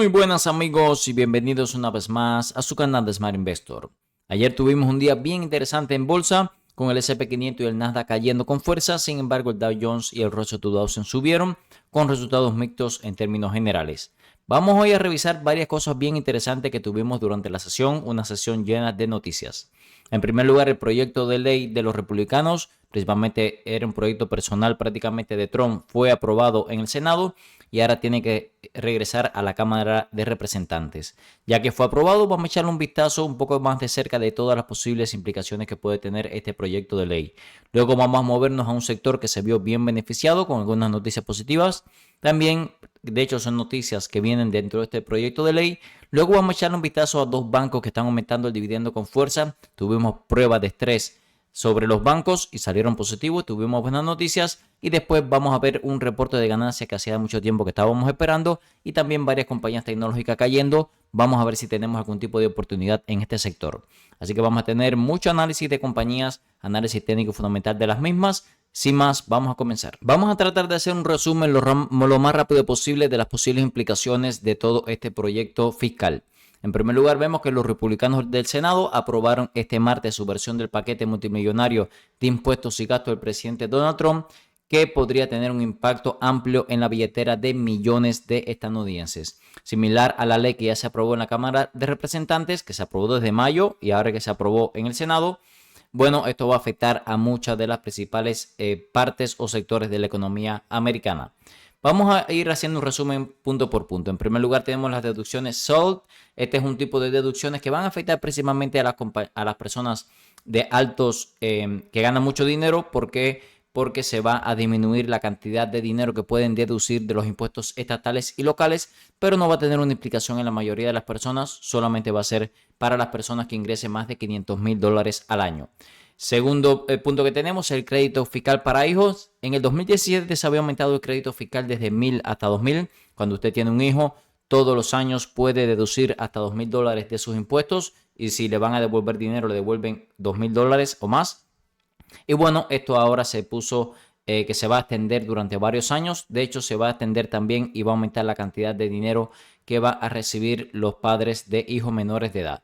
Muy buenas amigos y bienvenidos una vez más a su canal de Smart Investor. Ayer tuvimos un día bien interesante en bolsa con el S&P 500 y el Nasdaq cayendo con fuerza. Sin embargo, el Dow Jones y el Russell 2000 subieron con resultados mixtos en términos generales. Vamos hoy a revisar varias cosas bien interesantes que tuvimos durante la sesión, una sesión llena de noticias. En primer lugar, el proyecto de ley de los republicanos, principalmente era un proyecto personal prácticamente de Trump, fue aprobado en el Senado y ahora tiene que regresar a la Cámara de Representantes. Ya que fue aprobado, vamos a echarle un vistazo un poco más de cerca de todas las posibles implicaciones que puede tener este proyecto de ley. Luego vamos a movernos a un sector que se vio bien beneficiado con algunas noticias positivas. También, de hecho, son noticias que vienen dentro de este proyecto de ley. Luego vamos a echarle un vistazo a dos bancos que están aumentando el dividendo con fuerza. Tuvimos pruebas de estrés sobre los bancos y salieron positivos, tuvimos buenas noticias y después vamos a ver un reporte de ganancias que hacía mucho tiempo que estábamos esperando y también varias compañías tecnológicas cayendo. Vamos a ver si tenemos algún tipo de oportunidad en este sector. Así que vamos a tener mucho análisis de compañías, análisis técnico fundamental de las mismas. Sin más, vamos a comenzar. Vamos a tratar de hacer un resumen lo más rápido posible de las posibles implicaciones de todo este proyecto fiscal. En primer lugar, vemos que los republicanos del Senado aprobaron este martes su versión del paquete multimillonario de impuestos y gastos del presidente Donald Trump, que podría tener un impacto amplio en la billetera de millones de estadounidenses. Similar a la ley que ya se aprobó en la Cámara de Representantes, que se aprobó desde mayo y ahora que se aprobó en el Senado, bueno, esto va a afectar a muchas de las principales partes o sectores de la economía americana. Vamos a ir haciendo un resumen punto por punto. En primer lugar tenemos las deducciones SALT. Este es un tipo de deducciones que van a afectar principalmente a las personas de altos que ganan mucho dinero. ¿Por qué? Porque se va a disminuir la cantidad de dinero que pueden deducir de los impuestos estatales y locales, pero no va a tener una implicación en la mayoría de las personas, solamente va a ser para las personas que ingresen más de $500,000 al año. Segundo punto que tenemos, el crédito fiscal para hijos. En el 2017 se había aumentado el crédito fiscal desde 1,000 hasta 2,000. Cuando usted tiene un hijo, todos los años puede deducir hasta $2,000 de sus impuestos y si le van a devolver dinero, le devuelven $2,000 o más. Y bueno, esto ahora se puso que se va a extender durante varios años. De hecho, se va a extender también y va a aumentar la cantidad de dinero que va a recibir los padres de hijos menores de edad.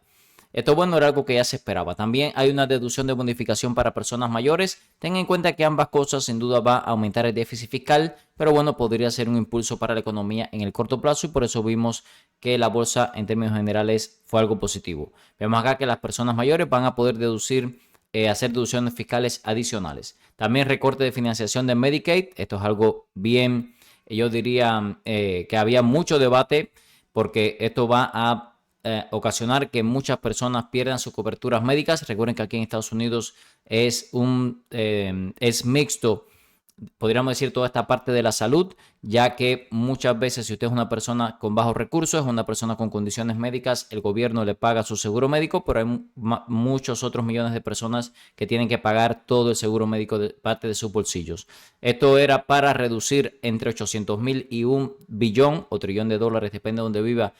Esto, bueno, era algo que ya se esperaba. También hay una deducción de bonificación para personas mayores. Ten en cuenta que ambas cosas sin duda va a aumentar el déficit fiscal, pero bueno, podría ser un impulso para la economía en el corto plazo y por eso vimos que la bolsa en términos generales fue algo positivo. Vemos acá que las personas mayores van a poder hacer deducciones fiscales adicionales. También recorte de financiación de Medicaid. Esto es algo bien, yo diría que había mucho debate porque esto va a ocasionar que muchas personas pierdan sus coberturas médicas. Recuerden que aquí en Estados Unidos es mixto, podríamos decir, toda esta parte de la salud, ya que muchas veces si usted es una persona con bajos recursos, es una persona con condiciones médicas, el gobierno le paga su seguro médico, pero hay muchos otros millones de personas que tienen que pagar todo el seguro médico de parte de sus bolsillos. Esto era para reducir entre 800,000 y $1 billón o trillón de dólares, depende de donde viva,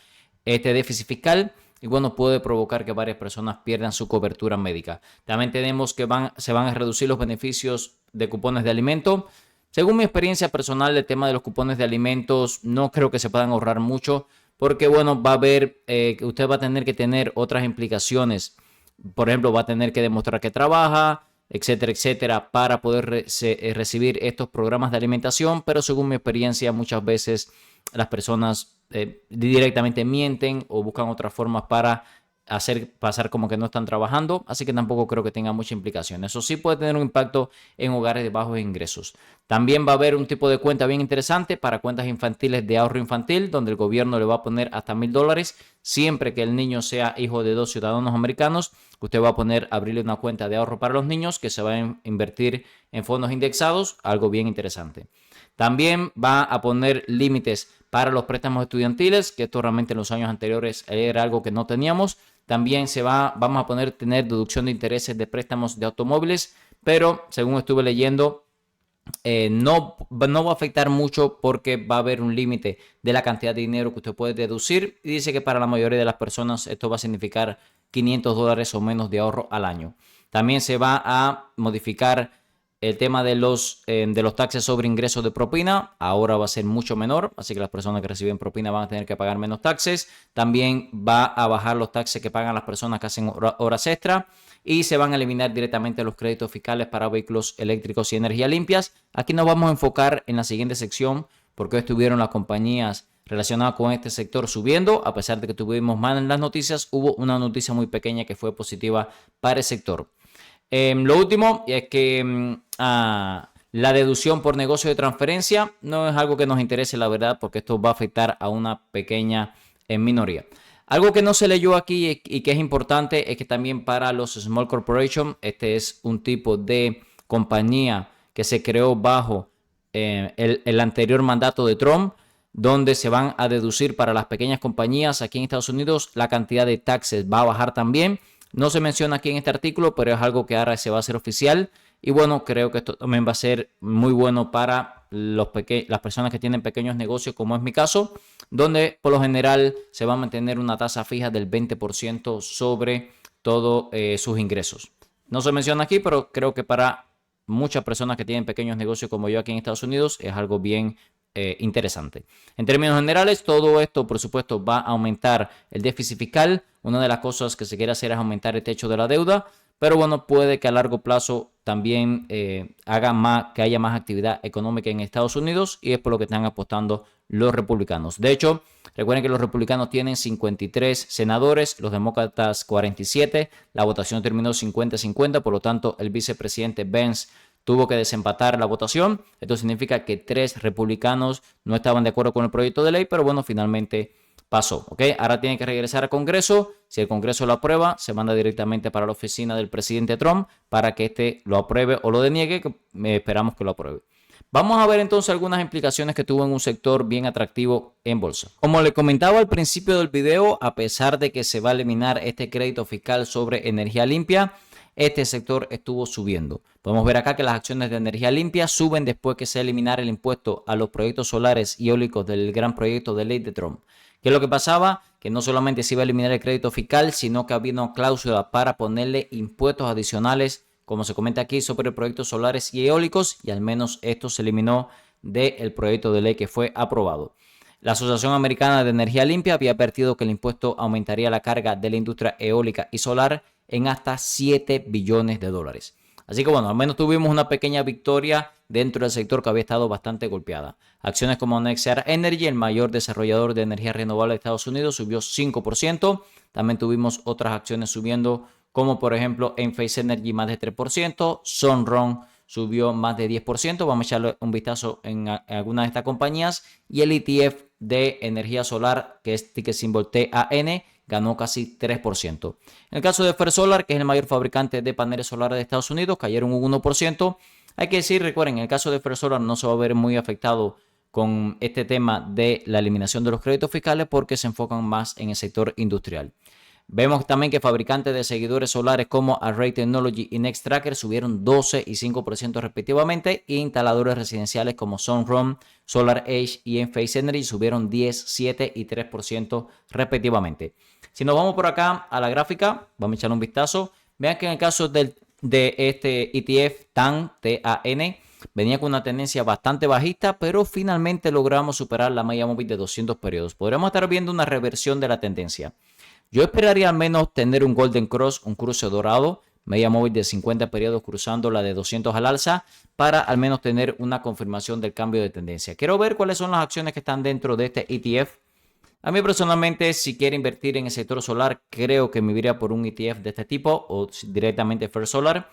este déficit fiscal. Y bueno, puede provocar que varias personas pierdan su cobertura médica. También tenemos que se van a reducir los beneficios de cupones de alimento. Según mi experiencia personal, el tema de los cupones de alimentos no creo que se puedan ahorrar mucho porque bueno, va a haber, usted va a tener que tener otras implicaciones. Por ejemplo, va a tener que demostrar que trabaja, etcétera, etcétera, para poder recibir estos programas de alimentación. Pero según mi experiencia, muchas veces las personas directamente mienten o buscan otras formas para hacer pasar como que no están trabajando, así que tampoco creo que tenga mucha implicación. Eso sí puede tener un impacto en hogares de bajos ingresos. También va a haber un tipo de cuenta bien interesante para cuentas infantiles de ahorro infantil, donde el gobierno le va a poner hasta $1,000 siempre que el niño sea hijo de 2 ciudadanos americanos. Usted va a abrirle una cuenta de ahorro para los niños que se va a invertir en fondos indexados, algo bien interesante. También va a poner límites para los préstamos estudiantiles, que esto realmente en los años anteriores era algo que no teníamos. También vamos a tener deducción de intereses de préstamos de automóviles, pero según estuve leyendo, no va a afectar mucho porque va a haber un límite de la cantidad de dinero que usted puede deducir y dice que para la mayoría de las personas esto va a significar $500 o menos de ahorro al año. También se va a modificar el tema de los taxes sobre ingresos de propina ahora va a ser mucho menor, así que las personas que reciben propina van a tener que pagar menos taxes. También va a bajar los taxes que pagan las personas que hacen horas extra y se van a eliminar directamente los créditos fiscales para vehículos eléctricos y energías limpias. Aquí nos vamos a enfocar en la siguiente sección porque estuvieron las compañías relacionadas con este sector subiendo. A pesar de que tuvimos mal en las noticias, hubo una noticia muy pequeña que fue positiva para el sector. Lo último es que la deducción por negocio de transferencia no es algo que nos interese, la verdad, porque esto va a afectar a una pequeña minoría. Algo que no se leyó aquí y que es importante es que también para los Small Corporations, este es un tipo de compañía que se creó bajo el anterior mandato de Trump, donde se van a deducir para las pequeñas compañías aquí en Estados Unidos. La cantidad de taxes va a bajar también. No se menciona aquí en este artículo, pero es algo que ahora se va a hacer oficial. Y bueno, creo que esto también va a ser muy bueno para las personas que tienen pequeños negocios, como es mi caso, donde por lo general se va a mantener una tasa fija del 20% sobre todos sus ingresos. No se menciona aquí, pero creo que para muchas personas que tienen pequeños negocios como yo aquí en Estados Unidos es algo bien interesante. En términos generales, todo esto, por supuesto, va a aumentar el déficit fiscal. Una de las cosas que se quiere hacer es aumentar el techo de la deuda, pero bueno, puede que a largo plazo también que haya más actividad económica en Estados Unidos, y es por lo que están apostando los republicanos. De hecho, recuerden que los republicanos tienen 53 senadores, los demócratas 47. La votación terminó 50-50, por lo tanto, el vicepresidente Vance tuvo que desempatar la votación. Esto significa que 3 republicanos no estaban de acuerdo con el proyecto de ley, pero bueno, finalmente pasó. ¿Ok? Ahora tiene que regresar al Congreso. Si el Congreso lo aprueba, se manda directamente para la oficina del presidente Trump para que éste lo apruebe o lo deniegue, que esperamos que lo apruebe. Vamos a ver entonces algunas implicaciones que tuvo en un sector bien atractivo en bolsa. Como le comentaba al principio del video, a pesar de que se va a eliminar este crédito fiscal sobre energía limpia, este sector estuvo subiendo. Podemos ver acá que las acciones de energía limpia suben después que se eliminara el impuesto a los proyectos solares y eólicos del gran proyecto de ley de Trump. ¿Qué es lo que pasaba? Que no solamente se iba a eliminar el crédito fiscal, sino que había una cláusula para ponerle impuestos adicionales, como se comenta aquí, sobre proyectos solares y eólicos, y al menos esto se eliminó del proyecto de ley que fue aprobado. La Asociación Americana de Energía Limpia había advertido que el impuesto aumentaría la carga de la industria eólica y solar en hasta 7 billones de dólares. Así que bueno, al menos tuvimos una pequeña victoria dentro del sector que había estado bastante golpeada. Acciones como Nexar Energy, el mayor desarrollador de energía renovable de Estados Unidos, subió 5%. También tuvimos otras acciones subiendo, como por ejemplo Enphase Energy más de 3%, Sunrun subió más de 10%. Vamos a echarle un vistazo en algunas de estas compañías. Y el ETF de energía solar, que es ticker symbol TAN, ganó casi 3%. En el caso de First Solar, que es el mayor fabricante de paneles solares de Estados Unidos, cayeron un 1%. Hay que decir, recuerden, en el caso de First Solar no se va a ver muy afectado con este tema de la eliminación de los créditos fiscales porque se enfocan más en el sector industrial. Vemos también que fabricantes de seguidores solares como Array Technology y Nextracker subieron 12 y 5% respectivamente, e instaladores residenciales como Sunrun, SolarEdge y Enphase Energy subieron 10, 7 y 3% respectivamente. Si nos vamos por acá a la gráfica, vamos a echarle un vistazo. Vean que en el caso de este ETF TAN, venía con una tendencia bastante bajista, pero finalmente logramos superar la media móvil de 200 periodos. Podríamos estar viendo una reversión de la tendencia. Yo esperaría al menos tener un Golden Cross, un cruce dorado, media móvil de 50 periodos cruzando la de 200 al alza, para al menos tener una confirmación del cambio de tendencia. Quiero ver cuáles son las acciones que están dentro de este ETF. A mí personalmente, si quiero invertir en el sector solar, creo que me iría por un ETF de este tipo o directamente First Solar.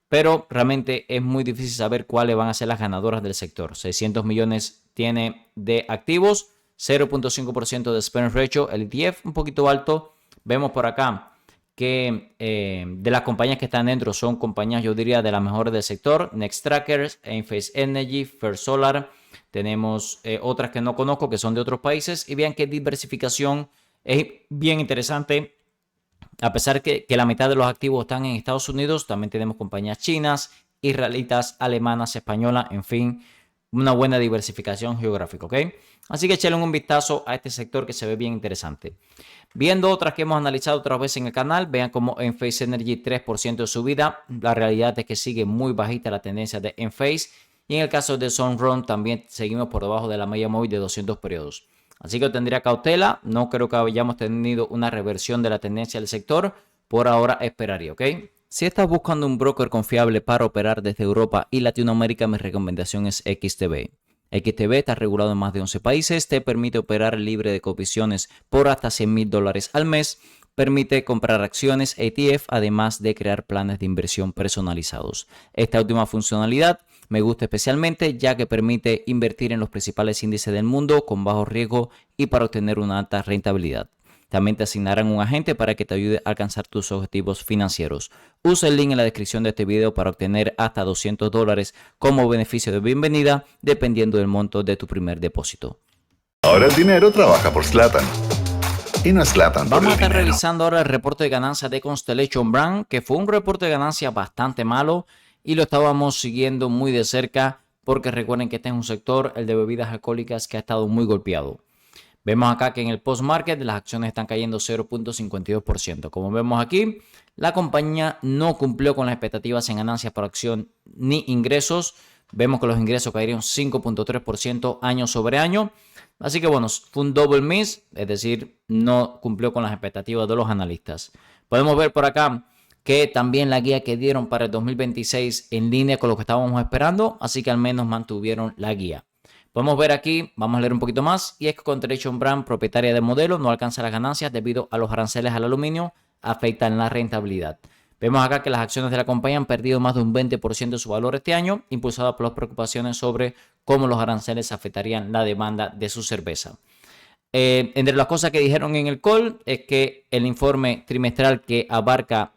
Pero realmente es muy difícil saber cuáles van a ser las ganadoras del sector. 600 millones tiene de activos, 0.5% de spend ratio, el ETF un poquito alto. Vemos por acá que de las compañías que están dentro son compañías, yo diría, de las mejores del sector. Nextracker, Enphase Energy, First Solar. Tenemos otras que no conozco que son de otros países. Y vean que diversificación es bien interesante. A pesar que la mitad de los activos están en Estados Unidos, también tenemos compañías chinas, israelitas, alemanas, españolas, en fin. una buena diversificación geográfica, ¿ok? Así que échale un vistazo a este sector que se ve bien interesante. Viendo otras que hemos analizado otras veces en el canal, vean como Enphase Energy 3% de subida. La realidad es que sigue muy bajita la tendencia de Enphase. Y en el caso de Sunrun también seguimos por debajo de la media móvil de 200 periodos. Así que tendría cautela. No creo que hayamos tenido una reversión de la tendencia del sector. Por ahora esperaría, ¿ok? Si estás buscando un broker confiable para operar desde Europa y Latinoamérica, mi recomendación es XTB. XTB está regulado en más de 11 países, te permite operar libre de comisiones por hasta $100,000 al mes, permite comprar acciones ETF, además de crear planes de inversión personalizados. Esta última funcionalidad me gusta especialmente ya que permite invertir en los principales índices del mundo con bajo riesgo y para obtener una alta rentabilidad. También te asignarán un agente para que te ayude a alcanzar tus objetivos financieros. Usa el link en la descripción de este video para obtener hasta $200 como beneficio de bienvenida, dependiendo del monto de tu primer depósito. Ahora el dinero trabaja por Zlatan. Y no es Zlatan por Vamos a el estar dinero. revisando ahora el reporte de ganancias de Constellation Brands, que fue un reporte de ganancias bastante malo y lo estábamos siguiendo muy de cerca porque recuerden que este es un sector, el de bebidas alcohólicas, que ha estado muy golpeado. Vemos acá que en el post-market las acciones están cayendo 0.52%. Como vemos aquí, la compañía no cumplió con las expectativas en ganancias por acción ni ingresos. Vemos que los ingresos cayeron 5.3% año sobre año. Así que bueno, fue un double miss, es decir, no cumplió con las expectativas de los analistas. Podemos ver por acá que también la guía que dieron para el 2026 en línea con lo que estábamos esperando, así que al menos mantuvieron la guía. Podemos ver aquí, vamos a leer un poquito más, y es que Constellation Brands, propietaria del modelo, no alcanza las ganancias debido a los aranceles al aluminio, afectan la rentabilidad. Vemos acá que las acciones de la compañía han perdido más de un 20% de su valor este año, impulsada por las preocupaciones sobre cómo los aranceles afectarían la demanda de su cerveza. Entre las cosas que dijeron en el call es que el informe trimestral que abarca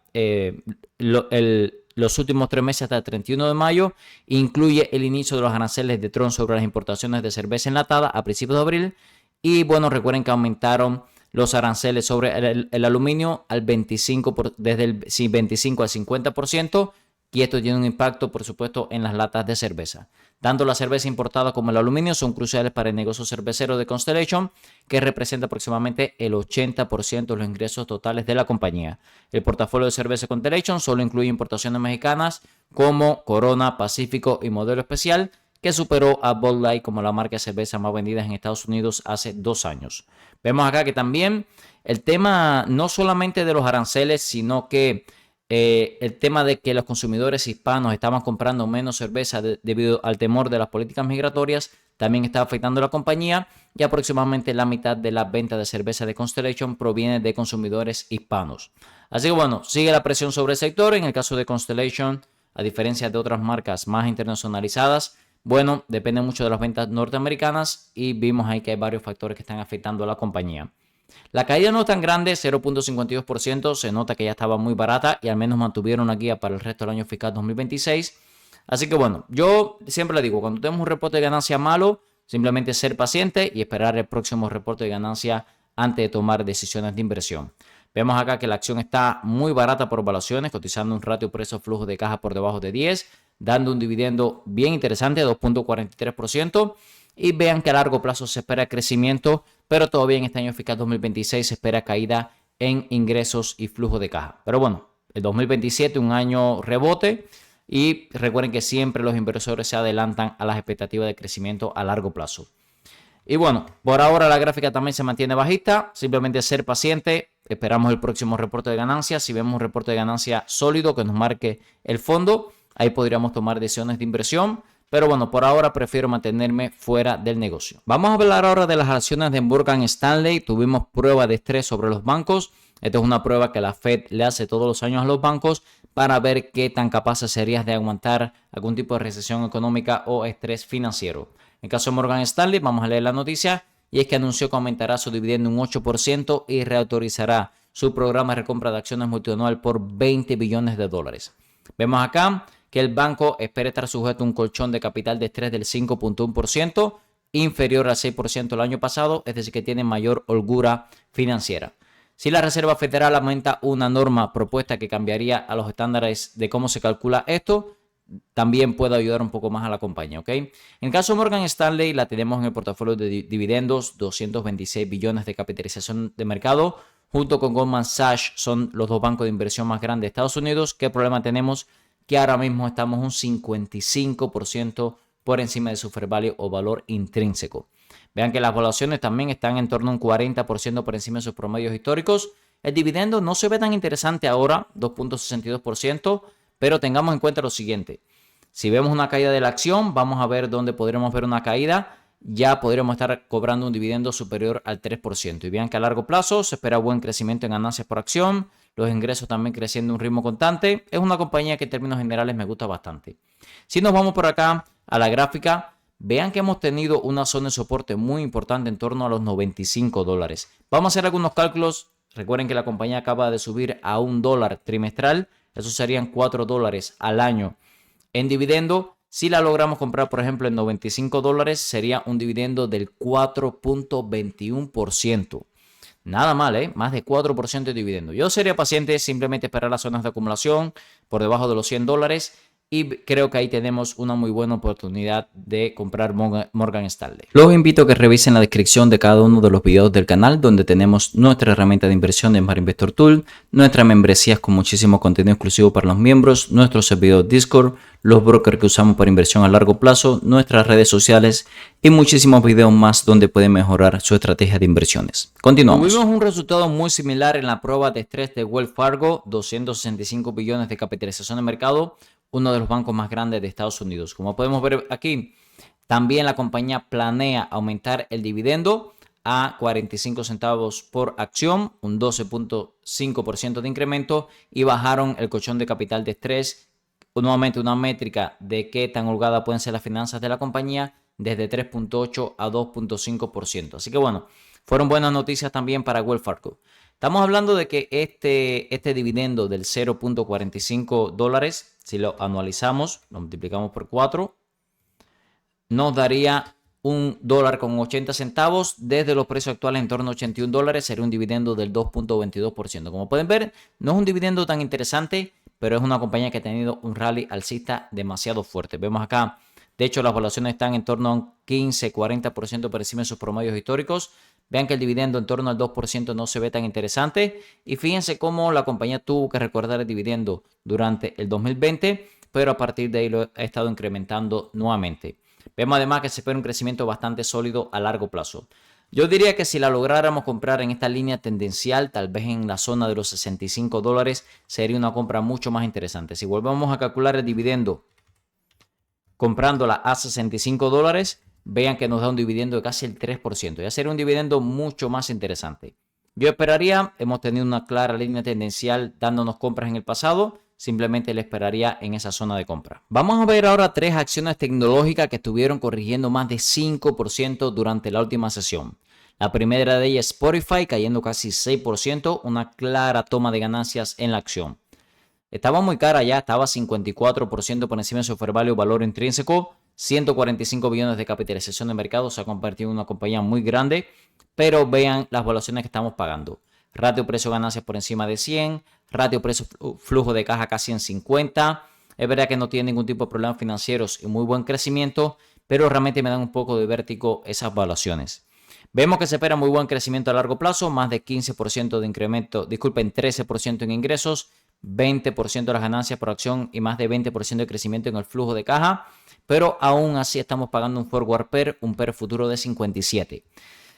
los últimos 3 meses hasta el 31 de mayo incluye el inicio de los aranceles de Trump sobre las importaciones de cerveza enlatada a principios de abril. Y bueno, recuerden que aumentaron los aranceles sobre el aluminio al 25 desde el 25 al 50%, y esto tiene un impacto, por supuesto, en las latas de cerveza. Tanto la cerveza importada como el aluminio son cruciales para el negocio cervecero de Constellation, que representa aproximadamente el 80% de los ingresos totales de la compañía. El portafolio de cerveza Constellation solo incluye importaciones mexicanas como Corona, Pacífico y Modelo Especial, que superó a Bud Light como la marca de cerveza más vendida en Estados Unidos hace 2 años. Vemos acá que también el tema no solamente de los aranceles, sino que el tema de que los consumidores hispanos estaban comprando menos cerveza debido al temor de las políticas migratorias también está afectando a la compañía, y aproximadamente la mitad de la venta de cerveza de Constellation proviene de consumidores hispanos. Así que bueno, sigue la presión sobre el sector. En el caso de Constellation, a diferencia de otras marcas más internacionalizadas, bueno, depende mucho de las ventas norteamericanas, y vimos ahí que hay varios factores que están afectando a la compañía. La caída no es tan grande, 0.52%, se nota que ya estaba muy barata y al menos mantuvieron la guía para el resto del año fiscal 2026. Así que bueno, yo siempre le digo, cuando tenemos un reporte de ganancia malo, simplemente ser paciente y esperar el próximo reporte de ganancia antes de tomar decisiones de inversión. Vemos acá que la acción está muy barata por evaluaciones, cotizando un ratio precio-flujo de caja por debajo de 10, dando un dividendo bien interesante de 2.43%. Y vean que a largo plazo se espera crecimiento, pero todavía en este año fiscal 2026 se espera caída en ingresos y flujo de caja. Pero bueno, el 2027 un año rebote, y recuerden que siempre los inversores se adelantan a las expectativas de crecimiento a largo plazo. Y bueno, por ahora la gráfica también se mantiene bajista, simplemente ser paciente, esperamos el próximo reporte de ganancias. Si vemos un reporte de ganancia sólido que nos marque el fondo, ahí podríamos tomar decisiones de inversión. Pero bueno, por ahora prefiero mantenerme fuera del negocio. Vamos a hablar ahora de las acciones de Morgan Stanley. Tuvimos prueba de estrés sobre los bancos. Esta es una prueba que la Fed le hace todos los años a los bancos para ver qué tan capaces serías de aguantar algún tipo de recesión económica o estrés financiero. En el caso de Morgan Stanley, vamos a leer la noticia, y es que anunció que aumentará su dividendo un 8% y reautorizará su programa de recompra de acciones multianual por $20 billones. Vemos acá que el banco espera estar sujeto a un colchón de capital de estrés del 5.1%, inferior al 6% el año pasado, es decir, que tiene mayor holgura financiera. Si la Reserva Federal aumenta una norma propuesta que cambiaría a los estándares de cómo se calcula esto, también puede ayudar un poco más a la compañía, ¿ok? En el caso de Morgan Stanley, la tenemos en el portafolio de dividendos, 226 billones de capitalización de mercado, junto con Goldman Sachs, son los dos bancos de inversión más grandes de Estados Unidos. ¿Qué problema tenemos? Que ahora mismo estamos un 55% por encima de su fair value o valor intrínseco. Vean que las valuaciones también están en torno a un 40% por encima de sus promedios históricos. El dividendo no se ve tan interesante ahora, 2.62%, pero tengamos en cuenta lo siguiente. Si vemos una caída de la acción, vamos a ver dónde podremos ver una caída. Ya podríamos estar cobrando un dividendo superior al 3%. Y vean que a largo plazo se espera buen crecimiento en ganancias por acción. Los ingresos también creciendo a un ritmo constante. Es una compañía que en términos generales me gusta bastante. Si nos vamos por acá a la gráfica, vean que hemos tenido una zona de soporte muy importante en torno a los $95. Vamos a hacer algunos cálculos. Recuerden que la compañía acaba de subir a $1 trimestral. Eso serían $4 al año en dividendo. Si la logramos comprar, por ejemplo, en $95, sería un dividendo del 4.21%. Nada mal, ¿eh? Más de 4% de dividendo. Yo sería paciente, simplemente esperar las zonas de acumulación por debajo de los $100. Y creo que ahí tenemos una muy buena oportunidad de comprar Morgan Stanley. Los invito a que revisen la descripción de cada uno de los videos del canal, donde tenemos nuestra herramienta de inversión de Smart Investor Tool, nuestras membresías con muchísimo contenido exclusivo para los miembros, nuestros servidores Discord, los brokers que usamos para inversión a largo plazo, nuestras redes sociales y muchísimos videos más donde pueden mejorar su estrategia de inversiones. Continuamos. Tuvimos un resultado muy similar en la prueba de estrés de Wells Fargo, 265 billones de capitalización de mercado, uno de los bancos más grandes de Estados Unidos. Como podemos ver aquí, también la compañía planea aumentar el dividendo a 45 centavos por acción, un 12.5% de incremento, y bajaron el colchón de capital de estrés, nuevamente una métrica de qué tan holgada pueden ser las finanzas de la compañía, desde 3.8 a 2.5%. Así que bueno, fueron buenas noticias también para Wells Fargo. Estamos hablando de que este dividendo del $0.45, si lo anualizamos, lo multiplicamos por 4, nos daría $1.80. Desde los precios actuales en torno a $81, sería un dividendo del 2.22%. Como pueden ver, no es un dividendo tan interesante, pero es una compañía que ha tenido un rally alcista demasiado fuerte. Vemos acá, de hecho, las valuaciones están en torno a un 15-40% por encima de sus promedios históricos. Vean que el dividendo en torno al 2% no se ve tan interesante. Y fíjense cómo la compañía tuvo que recordar el dividendo durante el 2020, pero a partir de ahí lo ha estado incrementando nuevamente. Vemos además que se espera un crecimiento bastante sólido a largo plazo. Yo diría que si la lográramos comprar en esta línea tendencial, tal vez en la zona de los $65, sería una compra mucho más interesante. Si volvemos a calcular el dividendo comprándola a $65, vean que nos da un dividendo de casi el 3%. Ya sería un dividendo mucho más interesante. Yo esperaría, hemos tenido una clara línea tendencial dándonos compras en el pasado. Simplemente le esperaría en esa zona de compra. Vamos a ver ahora tres acciones tecnológicas que estuvieron corrigiendo más de 5% durante la última sesión. La primera de ellas es Spotify, cayendo casi 6%, una clara toma de ganancias en la acción. Estaba muy cara ya, estaba 54% por encima de su fair value, valor intrínseco, 145 billones de capitalización de mercado, se ha convertido en una compañía muy grande, pero vean las valuaciones que estamos pagando. Ratio precio-ganancias por encima de 100, ratio precio-flujo de caja casi en 50. Es verdad que no tiene ningún tipo de problemas financieros y muy buen crecimiento, pero realmente me dan un poco de vértigo esas valuaciones. Vemos que se espera muy buen crecimiento a largo plazo, más de 15% de incremento, 13% en ingresos, 20% de las ganancias por acción y más de 20% de crecimiento en el flujo de caja, pero aún así estamos pagando un forward PER, un PER futuro de 57.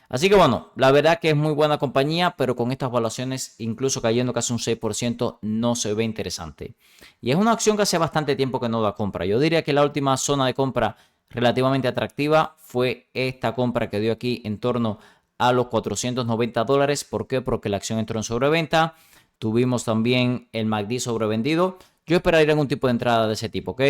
Así que bueno, la verdad que es muy buena compañía, pero con estas valuaciones, incluso cayendo casi un 6%, no se ve interesante. Y es una acción que hace bastante tiempo que no da compra. Yo diría que la última zona de compra relativamente atractiva fue esta compra que dio aquí en torno a los $490. ¿Por qué? Porque la acción entró en sobreventa. Tuvimos también el MACD sobrevendido. Yo esperaría algún tipo de entrada de ese tipo, ¿ok?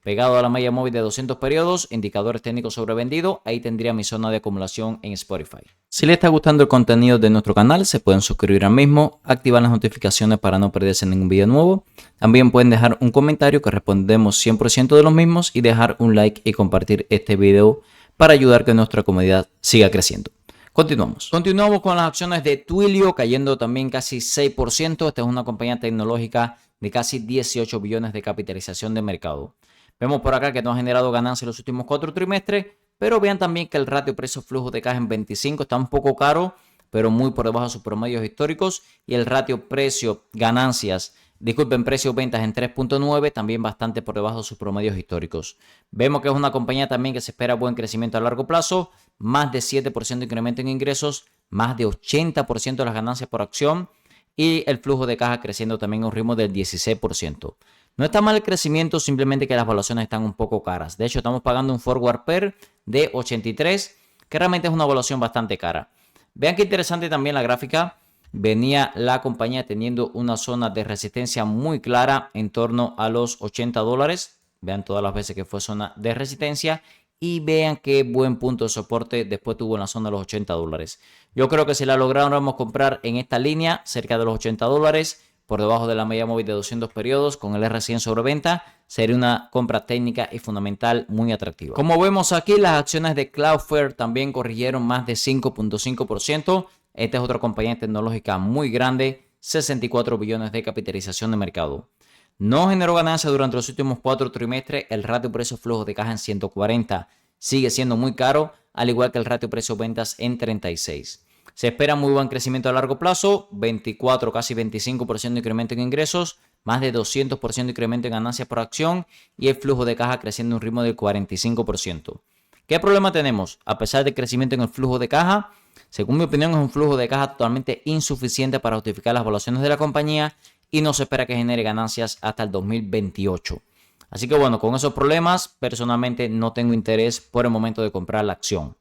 Pegado a la media móvil de 200 periodos, indicadores técnicos sobrevendido, ahí tendría mi zona de acumulación en Spotify. Si les está gustando el contenido de nuestro canal, se pueden suscribir al mismo, activar las notificaciones para no perderse ningún video nuevo. También pueden dejar un comentario que respondemos 100% de los mismos y dejar un like y compartir este video para ayudar a que nuestra comunidad siga creciendo. Continuamos con las acciones de Twilio cayendo también casi 6%. Esta es una compañía tecnológica de casi 18 billones de capitalización de mercado. Vemos por acá que no ha generado ganancias en los últimos 4 trimestres, pero vean también que el ratio precio-flujo de caja en 25 está un poco caro, pero muy por debajo de sus promedios históricos, y el ratio precio-ventas en 3.9, también bastante por debajo de sus promedios históricos. Vemos que es una compañía también que se espera buen crecimiento a largo plazo, más de 7% de incremento en ingresos, más de 80% de las ganancias por acción y el flujo de caja creciendo también a un ritmo del 16%. No está mal el crecimiento, simplemente que las evaluaciones están un poco caras. De hecho, estamos pagando un forward PER de 83, que realmente es una evaluación bastante cara. Vean qué interesante también la gráfica. Venía la compañía teniendo una zona de resistencia muy clara en torno a los $80. Vean todas las veces que fue zona de resistencia y vean qué buen punto de soporte después tuvo en la zona de los $80. Yo creo que si la lográramos comprar en esta línea, cerca de los $80, por debajo de la media móvil de 200 periodos con el R100 sobreventa, sería una compra técnica y fundamental muy atractiva. Como vemos aquí, las acciones de Cloudflare también corrigieron más de 5.5%. Esta es otra compañía tecnológica muy grande, 64 billones de capitalización de mercado. No generó ganancias durante los últimos 4 trimestres. El ratio precio-flujo de caja en 140 sigue siendo muy caro, al igual que el ratio precio-ventas en 36. Se espera muy buen crecimiento a largo plazo, 24, casi 25% de incremento en ingresos, más de 200% de incremento en ganancias por acción y el flujo de caja creciendo a un ritmo del 45%. ¿Qué problema tenemos? A pesar del crecimiento en el flujo de caja, según mi opinión, es un flujo de caja totalmente insuficiente para justificar las evaluaciones de la compañía y no se espera que genere ganancias hasta el 2028. Así que bueno, con esos problemas, personalmente no tengo interés por el momento de comprar la acción.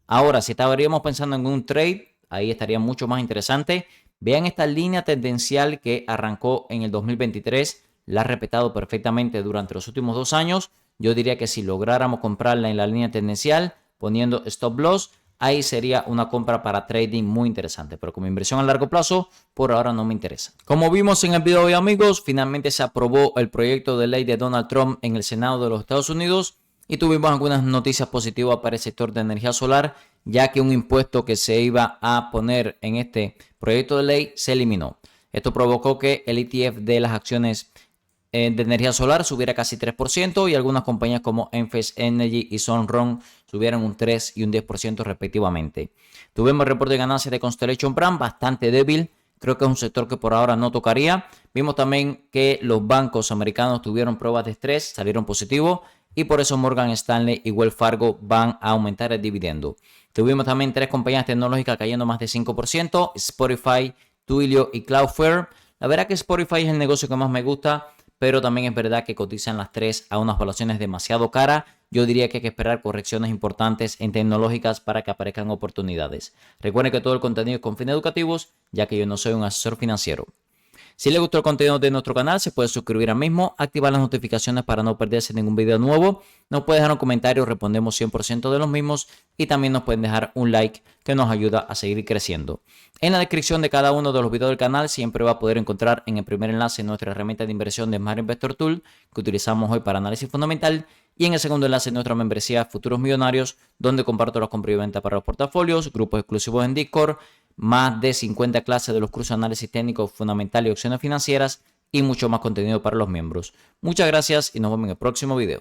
Ahora, si estaríamos pensando en un trade, ahí estaría mucho más interesante. Vean esta línea tendencial que arrancó en el 2023, la ha respetado perfectamente durante los últimos 2 años. Yo diría que si lográramos comprarla en la línea tendencial, poniendo stop loss, ahí sería una compra para trading muy interesante, pero como inversión a largo plazo, por ahora no me interesa. Como vimos en el video de hoy, amigos, finalmente se aprobó el proyecto de ley de Donald Trump en el Senado de los Estados Unidos y tuvimos algunas noticias positivas para el sector de energía solar, ya que un impuesto que se iba a poner en este proyecto de ley se eliminó. Esto provocó que el ETF de las acciones de energía solar subiera casi 3% y algunas compañías como Enphase Energy y Sunrun subieran un 3 y un 10% respectivamente. Tuvimos el reporte de ganancias de Constellation Brands bastante débil. Creo que es un sector que por ahora no tocaría. Vimos también que los bancos americanos tuvieron pruebas de estrés, salieron positivos y por eso Morgan Stanley y Wells Fargo van a aumentar el dividendo. Tuvimos también 3 compañías tecnológicas cayendo más de 5%, Spotify, Twilio y Cloudflare. La verdad que Spotify es el negocio que más me gusta, pero también es verdad que cotizan las 3 a unas valuaciones demasiado caras. Yo diría que hay que esperar correcciones importantes en tecnológicas para que aparezcan oportunidades. Recuerden que todo el contenido es con fines educativos, ya que yo no soy un asesor financiero. Si les gustó el contenido de nuestro canal, se puede suscribir al mismo, activar las notificaciones para no perderse ningún video nuevo. Nos pueden dejar un comentario, respondemos 100% de los mismos y también nos pueden dejar un like que nos ayuda a seguir creciendo. En la descripción de cada uno de los videos del canal siempre va a poder encontrar en el primer enlace nuestra herramienta de inversión de Smart Investor Tool que utilizamos hoy para análisis fundamental y en el segundo enlace nuestra membresía Futuros Millonarios donde comparto las compras y ventas para los portafolios, grupos exclusivos en Discord, más de 50 clases de los cursos de análisis técnico fundamental y opciones financieras y mucho más contenido para los miembros. Muchas gracias y nos vemos en el próximo video.